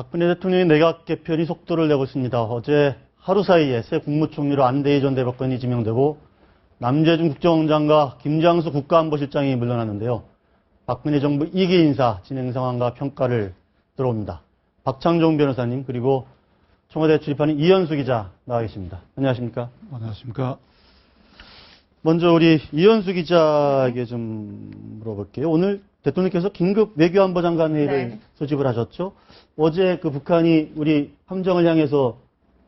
박근혜 대통령의 내각 개편이 속도를 내고 있습니다. 어제 하루 사이에 새 국무총리로 안대희 전 대법관이 지명되고 남재준 국정원장과 김장수 국가안보실장이 물러났는데요. 박근혜 정부 2기 인사 진행 상황과 평가를 들어옵니다. 박창종 변호사님 그리고 청와대 출입하는 이현수 기자 나와 계십니다. 안녕하십니까? 안녕하십니까? 먼저 우리 이현수 기자에게 좀 물어볼게요. 오늘 대통령께서 긴급 외교안보장관 회의를 소집을 하셨죠. 어제 그 북한이 우리 함정을 향해서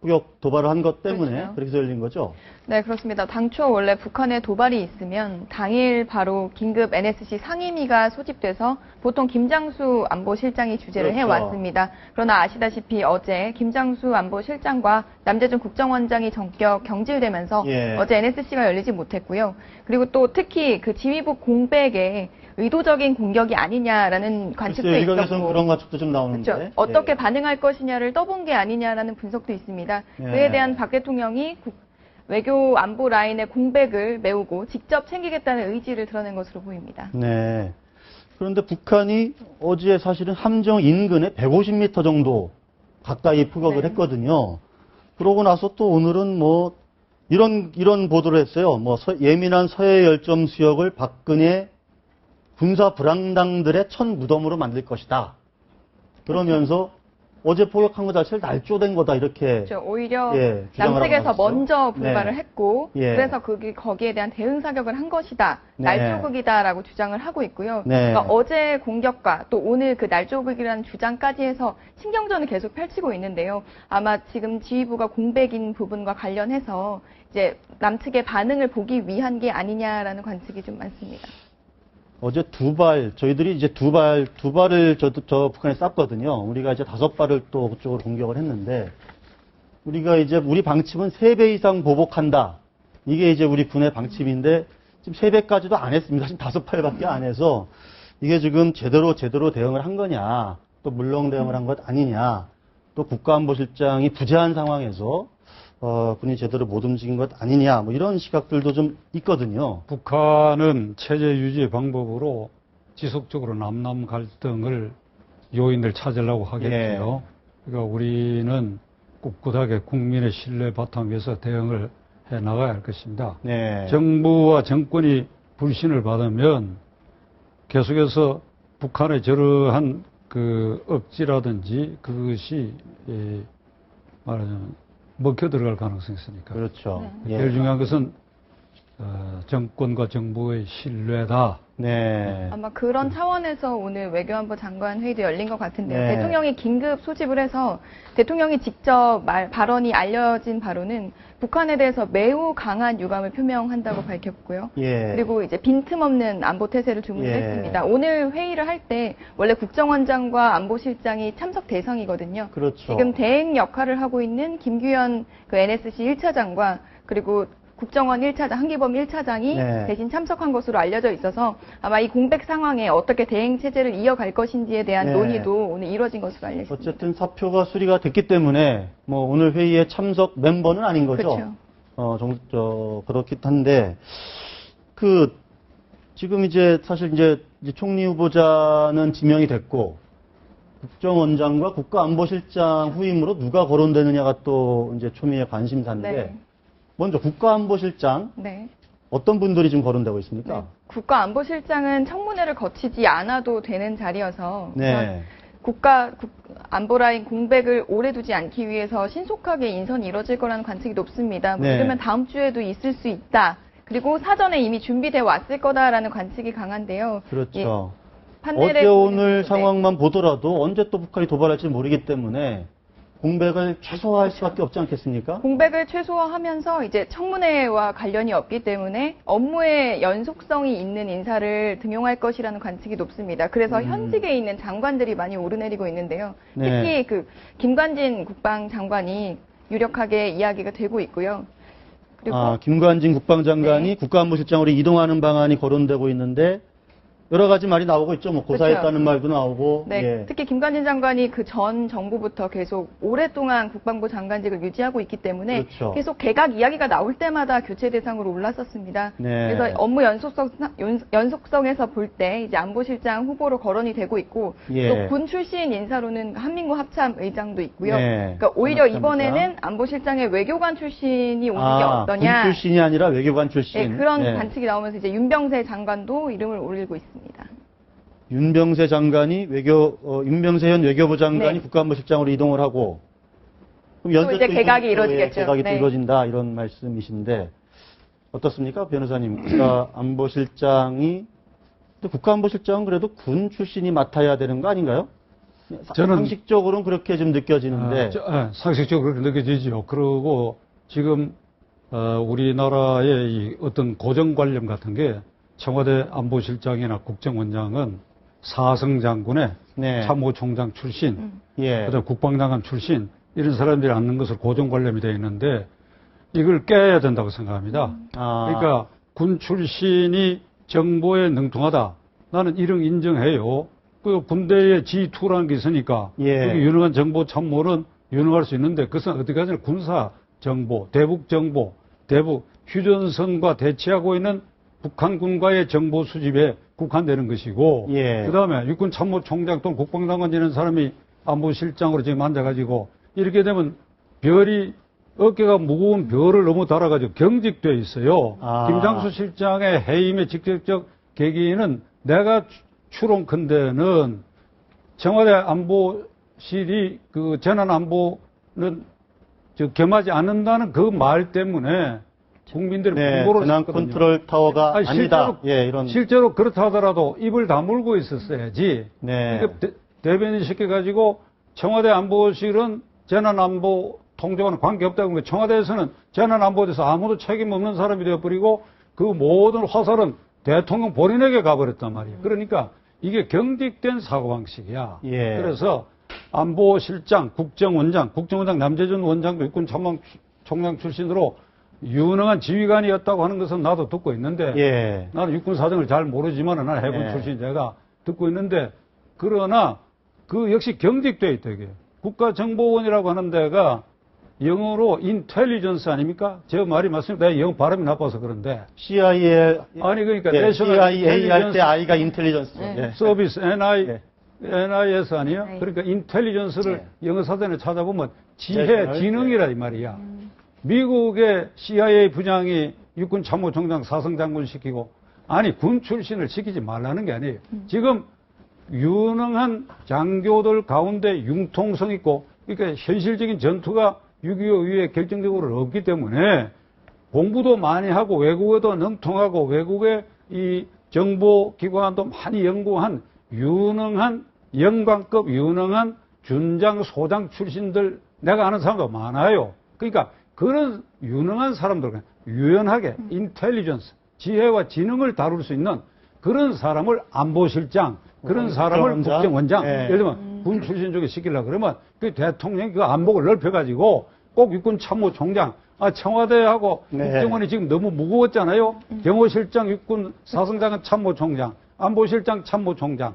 폭격 도발을 한 것 때문에 그렇죠. 그렇게 열린 거죠? 네, 그렇습니다. 당초 원래 북한에 도발이 있으면 당일 바로 긴급 NSC 상임위가 소집돼서 보통 김장수 안보실장이 주재를 그렇죠. 해왔습니다. 그러나 아시다시피 어제 김장수 안보실장과 남재준 국정원장이 전격 경질되면서 어제 NSC가 열리지 못했고요. 그리고 또 특히 그 지휘부 공백에 의도적인 공격이 아니냐라는 관측도 일각에서는 있었고, 그런 관측도 좀 나오는데 그렇죠. 어떻게 반응할 것이냐를 떠본 게 아니냐라는 분석도 있습니다. 그에 대한 박 대통령이 외교 안보 라인의 공백을 메우고 직접 챙기겠다는 의지를 드러낸 것으로 보입니다. 네. 그런데 북한이 어제 사실은 함정 인근에 150m 정도 가까이 포격을 했거든요. 그러고 나서 또 오늘은 뭐 이런 보도를 했어요. 뭐 예민한 서해 열점 수역을 박근혜 군사 불황당들의 첫 무덤으로 만들 것이다. 그러면서 어제 포격한 것 자체를 날조된 거다 이렇게 그렇죠. 오히려 주장을 남측에서 하고 먼저 불발을 했고 그래서 거기에 대한 대응 사격을 한 것이다. 날조극이다라고 주장을 하고 있고요. 그러니까 어제 공격과 또 오늘 그 날조극이라는 주장까지 해서 신경전을 계속 펼치고 있는데요. 아마 지금 지휘부가 공백인 부분과 관련해서 이제 남측의 반응을 보기 위한 게 아니냐라는 관측이 좀 많습니다. 어제 저희들이 이제 두 발을 저 북한에 쐈거든요. 우리가 이제 5발을 또 그쪽으로 공격을 했는데, 우리가 이제 우리 방침은 3배 이상 보복한다. 이게 이제 우리 군의 방침인데, 지금 3배까지도 안 했습니다. 지금 5발밖에 안 해서, 이게 지금 제대로 대응을 한 거냐, 또 물렁 대응을 한 것 아니냐, 또 국가안보실장이 부재한 상황에서, 군이 제대로 못 움직인 것 아니냐, 뭐 이런 시각들도 좀 있거든요. 북한은 체제 유지 방법으로 지속적으로 남남 갈등을 요인을 찾으려고 하겠죠. 그러니까 우리는 꿋꿋하게 국민의 신뢰 바탕에서 대응을 해 나가야 할 것입니다. 정부와 정권이 불신을 받으면 계속해서 북한의 저러한 그 억지라든지 그것이 말하자면 먹혀 들어갈 가능성이 있으니까. 그렇죠. 제일 중요한 것은 정권과 정부의 신뢰다. 아마 그런 차원에서 오늘 외교안보 장관 회의도 열린 것 같은데요. 대통령이 긴급 소집을 해서 대통령이 직접 발언이 알려진 바로는 북한에 대해서 매우 강한 유감을 표명한다고 밝혔고요. 그리고 이제 빈틈없는 안보 태세를 주문했습니다. 오늘 회의를 할 때 원래 국정원장과 안보실장이 참석 대상이거든요. 지금 대행 역할을 하고 있는 김규현 그 NSC 1차장과 그리고 국정원 1차장, 한기범 1차장이 대신 참석한 것으로 알려져 있어서 아마 이 공백 상황에 어떻게 대행 체제를 이어갈 것인지에 대한 논의도 오늘 이루어진 것으로 알려졌습니다. 어쨌든 사표가 수리가 됐기 때문에 뭐 오늘 회의에 참석 멤버는 아닌 거죠. 그렇긴 한데 지금 이제 사실 이제 총리 후보자는 지명이 됐고 국정원장과 국가안보실장 후임으로 누가 거론되느냐가 또 이제 초미의 관심사인데. 먼저 국가안보실장 어떤 분들이 지금 거론되고 있습니까? 국가안보실장은 청문회를 거치지 않아도 되는 자리여서 국가 안보라인 공백을 오래 두지 않기 위해서 신속하게 인선이 이뤄질 거라는 관측이 높습니다. 그러면 다음 주에도 있을 수 있다. 그리고 사전에 이미 준비되어 왔을 거다라는 관측이 강한데요. 어제 오늘 상황만 보더라도 언제 또 북한이 도발할지 모르기 때문에 공백을 최소화할 수밖에 없지 않겠습니까? 공백을 최소화하면서 이제 청문회와 관련이 없기 때문에 업무의 연속성이 있는 인사를 등용할 것이라는 관측이 높습니다. 그래서 현직에 있는 장관들이 많이 오르내리고 있는데요. 특히 그 김관진 국방장관이 유력하게 이야기가 되고 있고요. 그리고 김관진 국방장관이 국가안보실장으로 이동하는 방안이 거론되고 있는데 여러 가지 말이 나오고 있죠. 뭐 고사했다는 그렇죠. 말도 나오고. 네, 예. 특히 김관진 장관이 그 전 정부부터 계속 오랫동안 국방부 장관직을 유지하고 있기 때문에 그렇죠. 계속 개각 이야기가 나올 때마다 교체 대상으로 올랐었습니다. 네. 그래서 업무 연속성에서 볼 때 이제 안보실장 후보로 거론이 되고 있고 예. 또 군 출신 인사로는 한민구 합참 의장도 있고요. 네. 그러니까 오히려 합참 이번에는 의장. 안보실장의 외교관 출신이 오는 게 어떠냐. 군 출신이 아니라 외교관 출신. 네, 그런 네. 관측이 나오면서 이제 윤병세 장관도 이름을 올리고 있습니다. 윤병세 장관이 윤병세 현 외교부 장관이 네. 국가안보실장으로 이동을 하고 그럼 또 연대 이제 개각이 이루어지겠죠. 개각이 또 네. 이루어진다 이런 말씀이신데 어떻습니까, 변호사님? 국가안보실장이 또 국가안보실장은 그래도 군 출신이 맡아야 되는 거 아닌가요? 저는- 상식적으로는 그렇게 좀 느껴지는데. 상식적으로 그렇게 느껴지죠. 그리고 지금 우리나라의 이 어떤 고정관념 같은 게 청와대 안보실장이나 국정원장은 사성 장군의 네. 참모총장 출신, 예. 그다음 국방장관 출신 이런 사람들이 앉는 것을 고정관념이 되어 있는데 이걸 깨야 된다고 생각합니다. 그러니까 군 출신이 정보에 능통하다. 나는 이런 인정해요. 그 군대에 G2라는 게 있으니까 예. 여기 유능한 정보 참모는 유능할 수 있는데 그것은 어떻게 하냐면 군사 정보, 대북 정보, 대북 휴전선과 대치하고 있는 북한군과의 정보 수집에 국한되는 것이고 예. 그다음에 육군 참모총장 또는 국방장관 이런 사람이 안보실장으로 지금 앉아가지고 이렇게 되면 별이 어깨가 무거운 별을 너무 달아가지고 경직돼 있어요. 김장수 실장의 해임의 직접적 계기는 내가 추론컨대는 청와대 안보실이 그 재난 안보는 겸하지 않는다는 그 말 때문에 국민들이 네, 공고를 재난 했거든요. 컨트롤 타워가 아니, 아니다. 예, 이런. 실제로 그렇다 하더라도 입을 다물고 있었어야지. 네. 그러니까 대변인 시켜가지고 청와대 안보실은 재난안보 통제와는 관계없다고 하는 거예요. 청와대에서는 재난안보에 대해서 아무도 책임 없는 사람이 되어버리고 그 모든 화살은 대통령 본인에게 가버렸단 말이에요. 그러니까 이게 경직된 사고방식이야. 예. 그래서 안보실장, 국정원장 남재준 원장도 육군 참모총장 출신으로 유능한 지휘관이었다고 하는 것은 나도 듣고 있는데 예. 나는 육군 사정을 잘 모르지만 나는 해군 예. 출신 제가 듣고 있는데 그러나 그 역시 경직돼 있다 이게 국가정보원이라고 하는 데가 영어로 인텔리전스 아닙니까? 제 말이 맞습니다. 내가 영어 발음이 나빠서 그런데 CIA. 아니 그러니까 예, 내셔널 CIA 할 때 I가 인텔리전스. 네. 예. 서비스 예. NIS 아니야? 네. 그러니까 인텔리전스를 영어 사전에 찾아보면 지혜, 내셔널, 지능이라 이 말이야. 미국의 CIA 부장이 육군 참모총장 사성장군 시키고 아니 군 출신을 시키지 말라는 게 아니에요. 지금 유능한 장교들 가운데 융통성 있고 그러니까 현실적인 전투가 6.25 이후에 결정적으로 없기 때문에 공부도 많이 하고 외국에도 능통하고 외국의 이 정보기관도 많이 연구한 유능한 영관급 유능한 준장 소장 출신들 내가 아는 사람도 많아요. 그러니까 그런 유능한 사람들 유연하게 인텔리전스 지혜와 지능을 다룰 수 있는 그런 사람을 안보실장 그런 사람을 국정원장 예. 예를 들면 군 출신 쪽에 시키려고 그러면 그 대통령이 그 안목을 넓혀가지고 꼭 육군 참모총장 청와대하고 네. 국정원이 지금 너무 무거웠잖아요. 경호실장 육군 사성장은 참모총장 안보실장 참모총장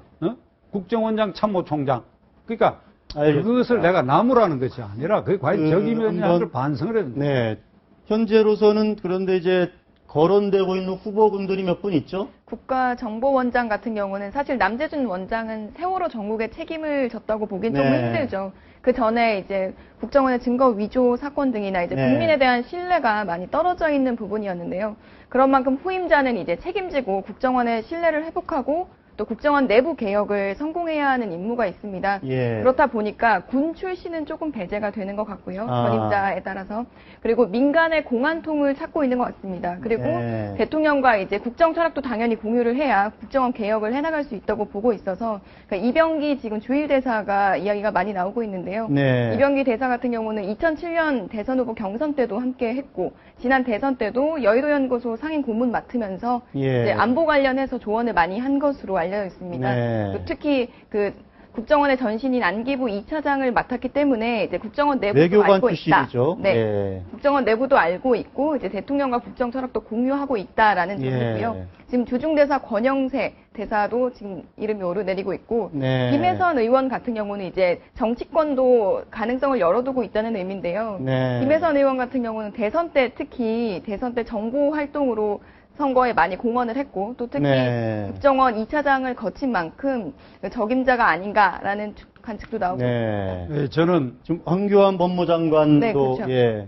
국정원장 참모총장 그러니까 알겠습니다. 그것을 내가 나무라는 것이 아니라 그게 과연 적임이었냐를 반성을 해야 된다. 네. 현재로서는 그런데 이제 거론되고 있는 후보군들이 몇 분 있죠? 국가정보원장 같은 경우는 사실 남재준 원장은 세월호 전국에 책임을 졌다고 보기엔 조금 네. 힘들죠. 그 전에 이제 국정원의 증거 위조 사건 등이나 이제 네. 국민에 대한 신뢰가 많이 떨어져 있는 부분이었는데요. 그런 만큼 후임자는 이제 책임지고 국정원의 신뢰를 회복하고 또 국정원 내부 개혁을 성공해야 하는 임무가 있습니다. 예. 그렇다 보니까 군 출신은 조금 배제가 되는 것 같고요. 아. 전임자에 따라서. 그리고 민간의 공안통을 찾고 있는 것 같습니다. 그리고 네. 대통령과 이제 국정 철학도 당연히 공유를 해야 국정원 개혁을 해나갈 수 있다고 보고 있어서 그러니까 이병기 지금 주일대사가 이야기가 많이 나오고 있는데요. 네. 이병기 대사 같은 경우는 2007년 대선 후보 경선 때도 함께 했고 지난 대선 때도 여의도연구소 상임 고문 맡으면서 예. 이제 안보 관련해서 조언을 많이 한 것으로 알려져 있습니다. 네. 또 특히 그 국정원의 전신인 안기부 2차장을 맡았기 때문에 이제 국정원 내부도 외교관 알고 있다. 출신이죠. 네. 예. 국정원 내부도 알고 있고 이제 대통령과 국정 철학도 공유하고 있다라는 예. 점이고요. 지금 주중대사 권영세 대사도 지금 이름이 오르내리고 있고 네. 김혜선 의원 같은 경우는 이제 정치권도 가능성을 열어두고 있다는 의미인데요. 네. 김혜선 의원 같은 경우는 대선 때 특히 대선 때 정보 활동으로 선거에 많이 공헌을 했고 또 특히 네. 국정원 2차장을 거친 만큼 적임자가 아닌가라는 관측도 나오고 네. 예, 저는 지금 황교안 법무장관도 네, 그렇죠. 예.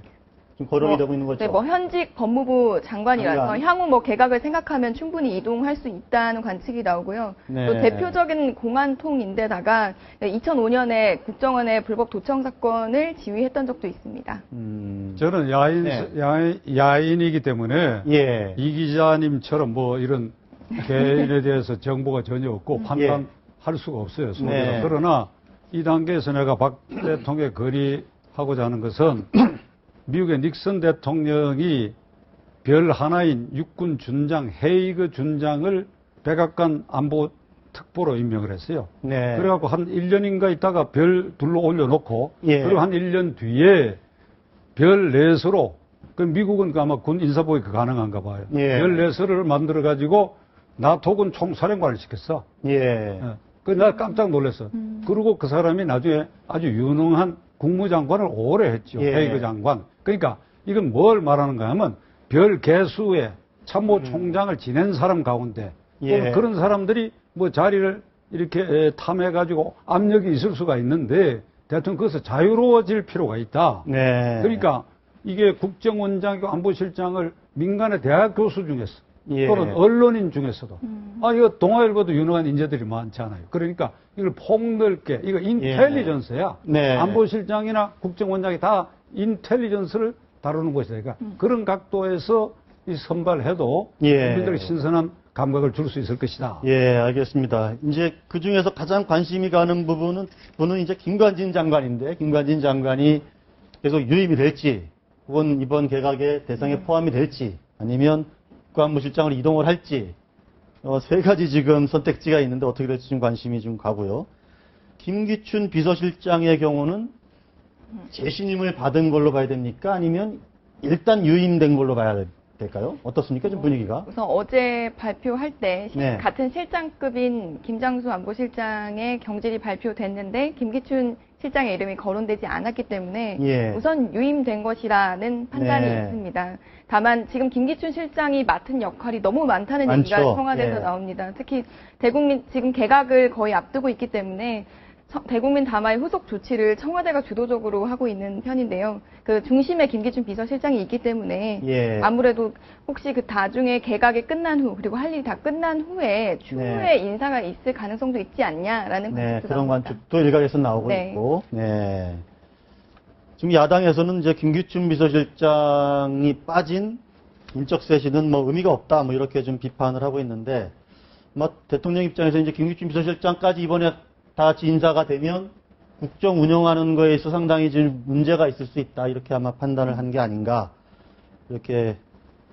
지금 거론이 되고 있는 거죠. 네, 뭐 현직 법무부 장관이라서 장관. 향후 뭐 개각을 생각하면 충분히 이동할 수 있다는 관측이 나오고요. 네. 또 대표적인 공안통인데다가 2005년에 국정원의 불법 도청 사건을 지휘했던 적도 있습니다. 저는 네. 야인이기 때문에 예. 이 기자님처럼 뭐 이런 개인에 대해서 정보가 전혀 없고 판단할 수가 없어요. 속에서. 네. 그러나 이 단계에서 내가 박 대통령에 거리하고자 하는 것은 미국의 닉슨 대통령이 별 하나인 육군 준장 헤이그 준장을 백악관 안보 특보로 임명을 했어요. 네. 그래갖고 한 1년인가 있다가 별 둘러 올려놓고 예. 그리고 한 1년 뒤에 별 넷으로 그 미국은 아마 군 인사보이 가능한가 봐요. 예. 별 넷을 만들어 가지고 나토군 총사령관을 시켰어. 예. 나 깜짝 놀랐어. 그리고 그 사람이 나중에 아주 유능한 국무장관을 오래 했죠. 예. 헤이그 장관. 그러니까 이건 뭘 말하는가 하면 별 개수의 참모총장을 지낸 사람 가운데 예. 또는 그런 사람들이 뭐 자리를 이렇게 탐해가지고 압력이 있을 수가 있는데 대통령 그것을 자유로워질 필요가 있다. 네. 그러니까 이게 국정원장이고 안보실장을 민간의 대학 교수 중에서 예. 또는 언론인 중에서도 이거 동아일보도 유능한 인재들이 많잖아요. 그러니까 이걸 폭넓게 이거 인텔리전스야. 네. 안보실장이나 국정원장이 다 인텔리전스를 다루는 것이다. 그러니까 그런 각도에서 이 선발해도 예. 국민들에게 신선한 감각을 줄 수 있을 것이다. 예, 알겠습니다. 이제 그 중에서 가장 관심이 가는 부분은 이제 김관진 장관인데, 김관진 장관이 계속 유임이 될지, 혹은 이번 개각의 대상에 포함이 될지, 아니면 국가안보실장으로 이동을 할지, 세 가지 지금 선택지가 있는데 어떻게 될지 좀 관심이 좀 가고요. 김기춘 비서실장의 경우는 재신임을 받은 걸로 봐야 됩니까? 아니면 일단 유임된 걸로 봐야 될까요? 어떻습니까? 좀 분위기가? 우선 어제 발표할 때 네. 같은 실장급인 김장수 안보실장의 경질이 발표됐는데 김기춘 실장의 이름이 거론되지 않았기 때문에 예. 우선 유임된 것이라는 판단이 네. 있습니다. 다만 지금 김기춘 실장이 맡은 역할이 너무 많다는 많죠. 얘기가 청와대에서 예. 나옵니다. 특히 대국민 지금 개각을 거의 앞두고 있기 때문에 대국민 담화의 후속 조치를 청와대가 주도적으로 하고 있는 편인데요. 그 중심에 김기춘 비서실장이 있기 때문에 예. 아무래도 혹시 그 나중에 개각이 끝난 후 그리고 할 일이 다 끝난 후에 추후에 인사가 있을 가능성도 있지 않냐라는 네, 관측도 그런 나옵니다. 관측도 일각에서 나오고 네. 있고, 네. 지금 야당에서는 이제 김기춘 비서실장이 빠진 인적 쇄신은 뭐 의미가 없다, 뭐 이렇게 좀 비판을 하고 있는데, 대통령 입장에서 이제 김기춘 비서실장까지 이번에 다 같이 인사가 되면 국정 운영하는 거에 있어 상당히 좀 문제가 있을 수 있다, 이렇게 아마 판단을 한 게 아닌가, 이렇게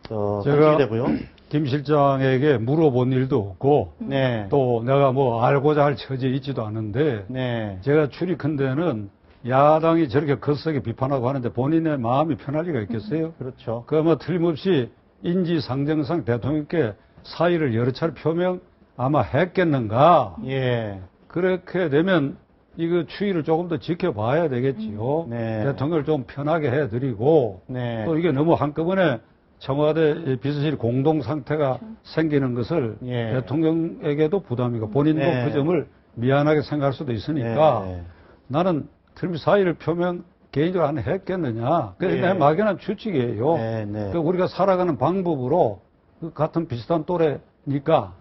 제가 관측이 되고요. 김 실장에게 물어본 일도 없고 네. 또 내가 뭐 알고자 할 처지에 있지도 않은데 네. 제가 출입한 데는 야당이 저렇게 거세게 비판하고 하는데 본인의 마음이 편할 리가 있겠어요? 그렇죠. 그 아마 틀림없이 인지상정상 대통령께 사의를 여러 차례 표명 아마 했겠는가. 예. 그렇게 되면 이거 추이를 조금 더 지켜봐야 되겠지요. 네. 대통령을 좀 편하게 해드리고 네. 또 이게 너무 한꺼번에 청와대 비서실 공동 상태가 생기는 것을 예. 대통령에게도 부담이고 본인도 네. 그 점을 미안하게 생각할 수도 있으니까 네. 나는 틀림없이 사의를 표명 개인적으로 안 했겠느냐. 그래서 예. 내 막연한 추측이에요. 네, 네. 그 우리가 살아가는 방법으로 그 같은 비슷한 또래니까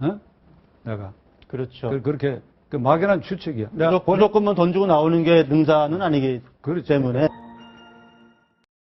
내가 그렇죠. 그렇게 그 막연한 추측이야. 무조건만 돈 주고 나오는 게 능사는 아니기 그렇죠. 때문에